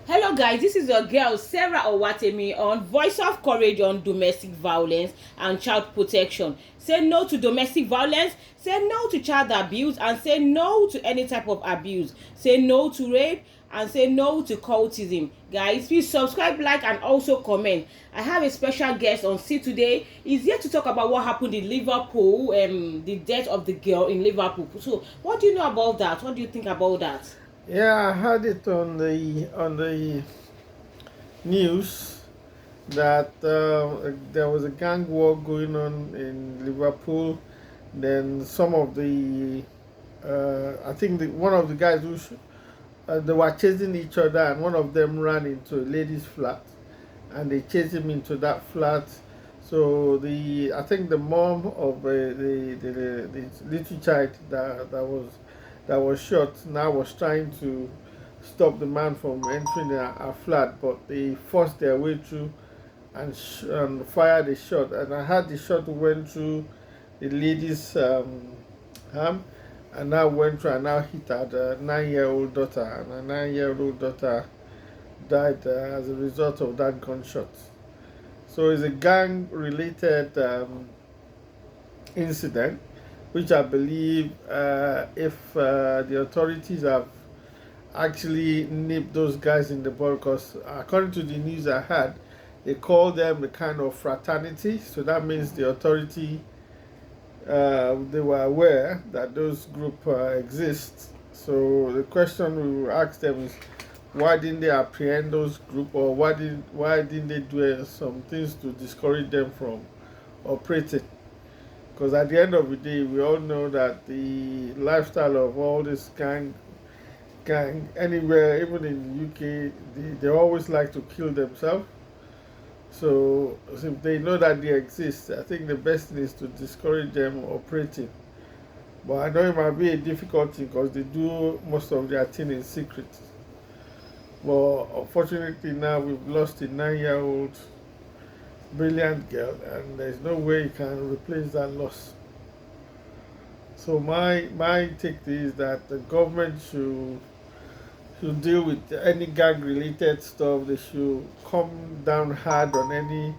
Hello guys, this is your girl Sarah Owatemi on Voice of Courage on domestic violence and child protection. Say no to domestic violence, say no to child abuse, and say no to any type of abuse. Say no to rape and say no to cultism. Guys, please subscribe, like, and also comment. I have a special guest on seat today. He's here to talk about what happened in Liverpool, the death of the girl in Liverpool. So, what do you know about that? What do you think about that? Yeah, I heard it on the news that there was a gang war going on in Liverpool. Then some of the I think one of the guys they were chasing each other, and one of them ran into a lady's flat, and they chased him into that flat. So I think the mom of the little child that was shot now was trying to stop the man from entering a flat, but they forced their way through and fired a shot. And I heard the shot went through the lady's arm, and now went through and now hit her 9-year-old daughter, and her 9-year-old daughter died as a result of that gunshot. So it's a gang related incident, which I believe if the authorities have actually nipped those guys in the bud, because according to the news I had, they call them a kind of fraternity. So that means the authority, they were aware that those group exist. So the question we will ask them is, why didn't they apprehend those group, or why didn't they do some things to discourage them from operating? Because at the end of the day, we all know that the lifestyle of all this gang anywhere, even in the UK, they always like to kill themselves. So if they know that they exist, I think the best thing is to discourage them operating. But I know it might be a difficult thing because they do most of their thing in secret. But unfortunately now we've lost a 9-year-old brilliant girl, and there's no way you can replace that loss. So my take is that the government should deal with any gang related stuff. They should come down hard on any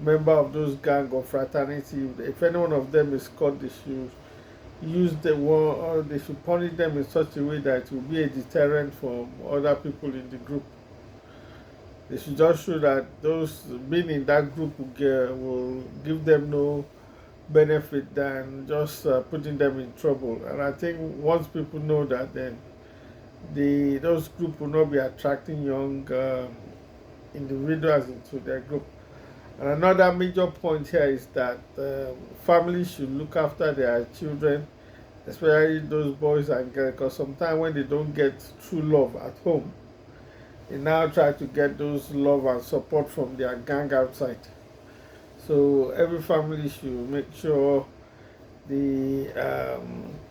member of those gang or fraternity. If any one of them is caught, they should use the war, or they should punish them in such a way that it will be a deterrent for other people in the group. They should just show that those being in that group will give them no benefit than just putting them in trouble. And I think once people know that, then those group will not be attracting young individuals into their group. And another major point here is that families should look after their children, especially those boys and girls, because sometimes when they don't get true love at home, they now try to get those love and support from their gang outside. So every family should make sure they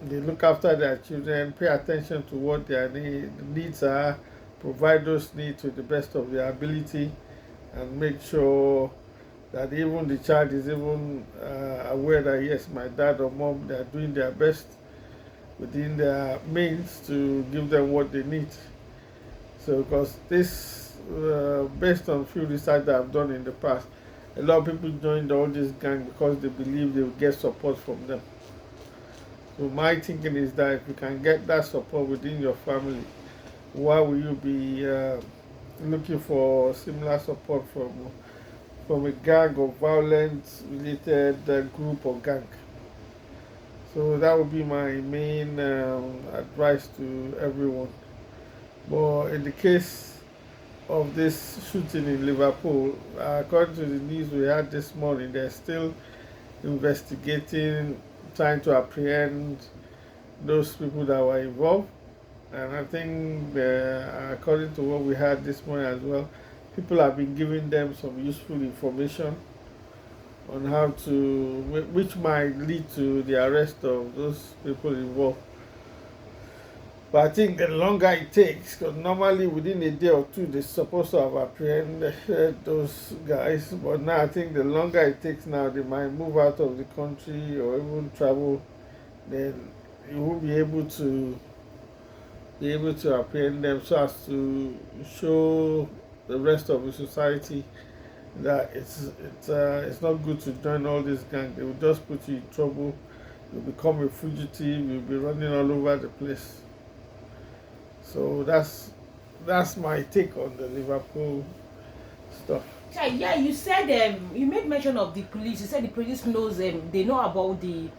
look after their children, pay attention to what their needs are, provide those needs to the best of their ability, and make sure that even the child is even aware that yes, my dad or mom, they are doing their best within their means to give them what they need. So because this, based on few research that I've done in the past, a lot of people joined all this gang because they believe they will get support from them. So my thinking is that if you can get that support within your family, why will you be looking for similar support from a gang or violence related group or gang? So that would be my main advice to everyone. But in the case of this shooting in Liverpool, according to the news we had this morning, they're still investigating, trying to apprehend those people that were involved. And I think, according to what we had this morning as well, people have been giving them some useful information on how to, which might lead to the arrest of those people involved. But I think the longer it takes, because normally within a day or two they're supposed to have apprehended those guys. But now I think the longer it takes now, they might move out of the country or even travel. Then you won't be able be able to apprehend them so as to show the rest of the society that it's not good to join all these gangs. They will just put you in trouble. You'll become a fugitive. You'll be running all over the place. So that's my take on the Liverpool stuff. Yeah, you said you made mention of the police. You said the police knows they know about the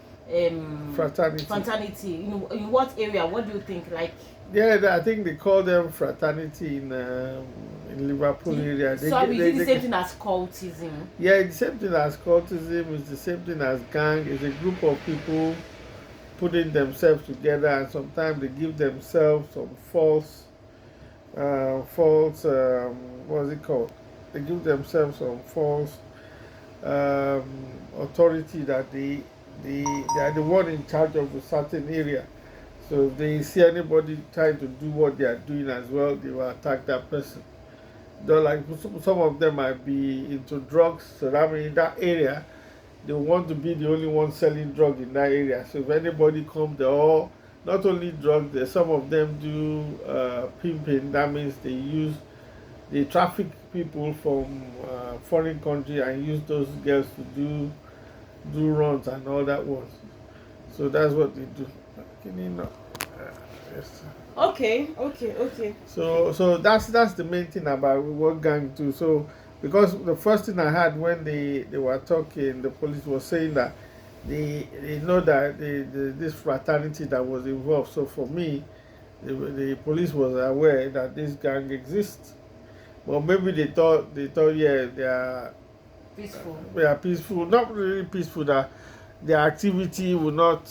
fraternity. In what area? What do you think? Like, yeah, I think they call them fraternity in Liverpool area. Sorry, is it the same thing as cultism? Yeah, it's the same thing as cultism. It's the same thing as gang. It's a group of people putting themselves together, and sometimes they give themselves some false what's it called? They give themselves some false authority that they are the one in charge of a certain area. So if they see anybody trying to do what they are doing as well, they will attack that person. Though, like some of them might be into drugs, so that means in that area they want to be the only one selling drug in that area. So if anybody comes, they all not only drugs, some of them do pimping. That means they traffic people from foreign country and use those girls to do runs and all that was. So that's what they do. Can you know? Yes. Okay. So that's the main thing about what gang do. So because the first thing I had when they were talking, the police was saying that they know that this fraternity that was involved. So for me, the police was aware that this gang exists. Well, maybe they thought yeah Peaceful. they are peaceful, not really peaceful. That their activity will not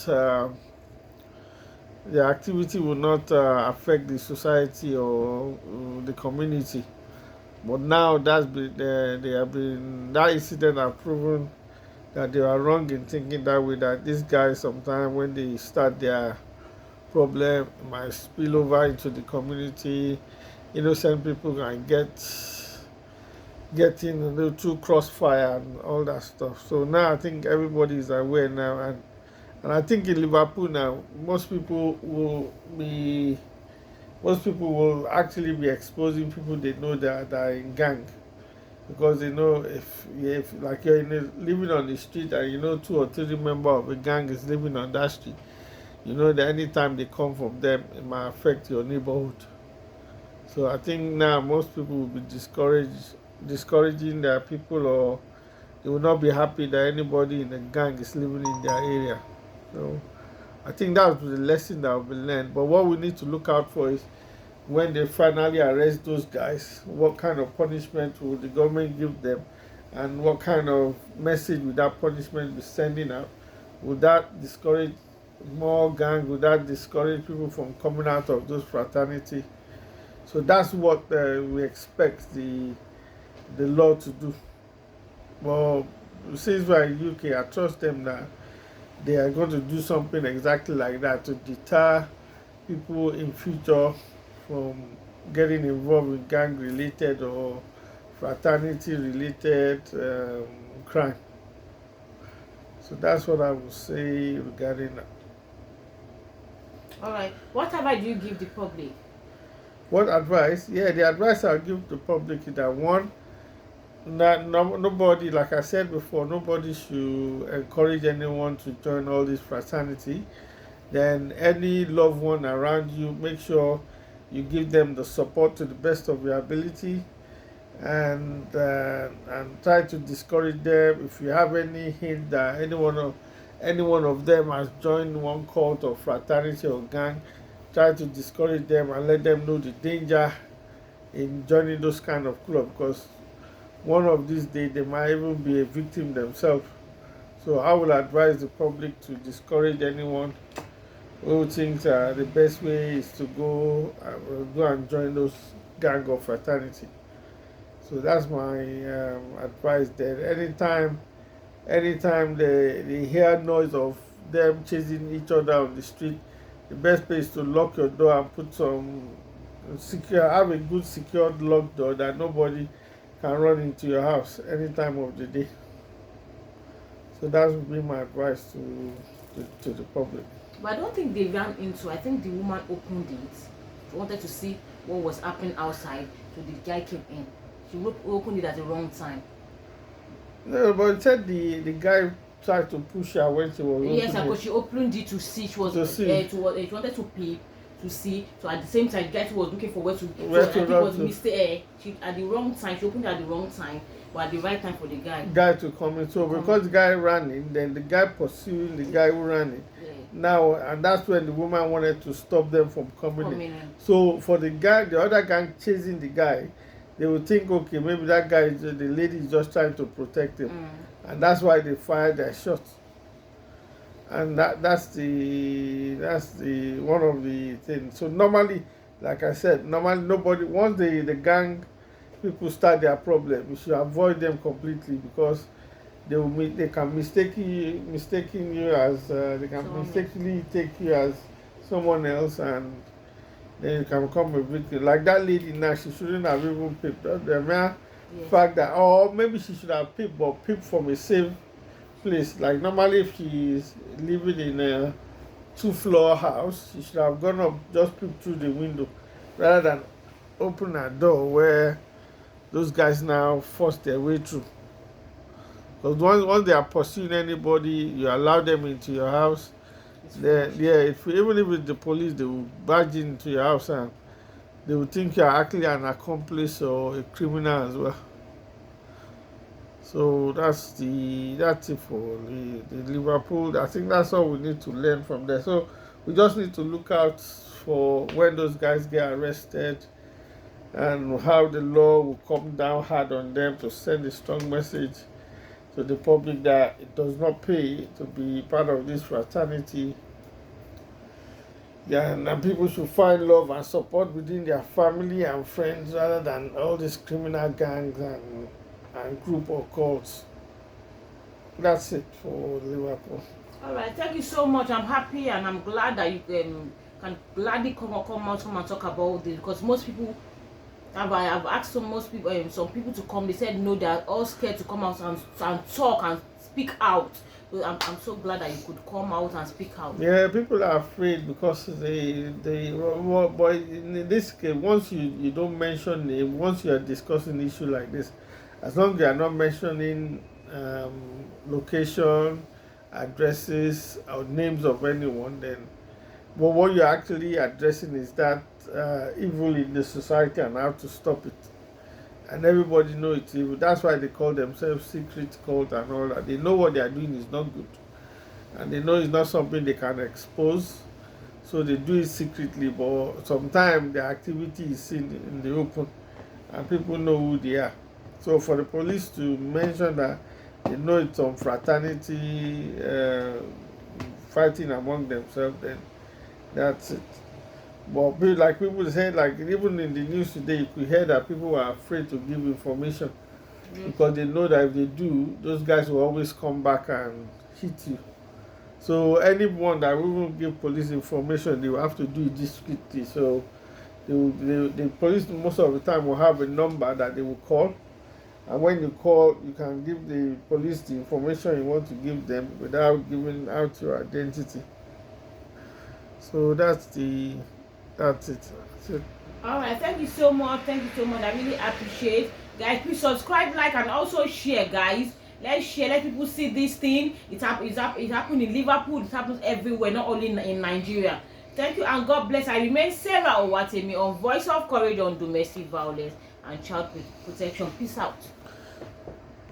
affect the society or the community. But now they have been that incident have proven that they are wrong in thinking that way. That these guys sometimes when they start their problem it might spill over into the community. Innocent people can get in a little too crossfire and all that stuff. So now I think everybody is aware now, and I think in Liverpool now most people will actually be exposing people they know that are in gang, because they know if like you're living on the street and you know 2 or 3 members of a gang is living on that street, you know that anytime they come from them it might affect your neighborhood. So I think now most people will be discouraging their people, or they will not be happy that anybody in a gang is living in their area. So I think that's the lesson that will be learned. But what we need to look out for is when they finally arrest those guys, what kind of punishment will the government give them, and what kind of message will that punishment be sending out? Would that discourage more gangs? Would that discourage people from coming out of those fraternity? So that's what we expect the law to do. Well, since we're in UK, I trust them that they are going to do something exactly like that to deter people in future from getting involved in gang related or fraternity related crime. So that's what I would say regarding that. All right. What advice do you give the public? What advice? Yeah, the advice I'll give the public is that one, nobody, like I said before, nobody should encourage anyone to join all this fraternity. Then any loved one around you, make sure you give them the support to the best of your ability, and try to discourage them. If you have any hint that any one of them has joined one cult or fraternity or gang, try to discourage them and let them know the danger in joining those kind of clubs, because one of these days they might even be a victim themselves. So I will advise the public to discourage anyone who thinks the best way is to go and join those gang or fraternity. So that's my advice there. Anytime they hear noise of them chasing each other on the street, the best place is to lock your door and put some have a good secured locked door that nobody can run into your house any time of the day. So that would be my advice to the public. But I don't think they ran into. I think the woman opened it. She wanted to see what was happening outside, so the guy came in. She opened it at the wrong time. No, but it said the guy tried to push her when she was Yes, opening because she opened it to see. She was to see. she wanted to peep to see. So at the same time, the guy was looking for where to. Where So I to think it run was to. mistake. She at the wrong time. She opened it at the wrong time, but at the right time for the guy. Guy to come in. So because the guy ran in, then the guy pursuing the guy who ran in. Yeah. Now, and that's when the woman wanted to stop them from coming in. In. So for the guy, the other gang chasing the guy, they would think, okay, maybe that guy, the lady is just trying to protect him, and that's why they fired their shots. And that's the one of the things. So normally, like I said, normally nobody, once the gang people start their problem, you should avoid them completely, because they can mistaking you as they can mistakenly take you as someone else, and then you can become a victim. Like that lady now, she shouldn't have even picked. The mere fact that, or maybe she should have picked, but picked from a safe place. Like normally, if she is living in a 2-floor house, she should have gone up, just peeped through the window, rather than open a door where those guys now force their way through. Because once they are pursuing anybody, you allow them into your house. Then, even if it's the police, they will barge into your house and they will think you are actually an accomplice or a criminal as well. So that's it for the Liverpool. I think that's all we need to learn from there. So we just need to look out for when those guys get arrested, and how the law will come down hard on them to send a strong message to the public that it does not pay to be part of this fraternity. Yeah, and people should find love and support within their family and friends, rather than all these criminal gangs and group or cults. That's it for Liverpool. All right, thank you so much. I'm happy and I'm glad that you can gladly come out and talk about this, because most people. I've asked some people to come. They said no, they're all scared to come out and talk and speak out. So I'm so glad that you could come out and speak out. Yeah, people are afraid because but in this case, once you don't mention name, once you are discussing an issue like this, as long as you are not mentioning location, addresses, or names of anyone, then. But what you're actually addressing is that evil in the society and how to stop it. And everybody knows it's evil. That's why they call themselves secret cult and all that. They know what they are doing is not good. And they know it's not something they can expose. So they do it secretly. But sometimes their activity is seen in the open. And people know who they are. So for the police to mention that they know it's some fraternity fighting among themselves, then that's it. But like people say, like even in the news today, you could hear that people are afraid to give information because they know that if they do, those guys will always come back and hit you. So anyone that will give police information, they will have to do it discreetly. So the police most of the time will have a number that they will call, and when you call, you can give the police the information you want to give them without giving out your identity. So that's it. That's it. All right, thank you so much. I really appreciate, guys. Please subscribe, like, and also share, guys. Let's share. Let people see this thing. It happened in Liverpool. It happens everywhere, not only in Nigeria. Thank you and God bless. I remain Sarah Owatemi on Voice of Courage on Domestic Violence and Child Protection. Peace out.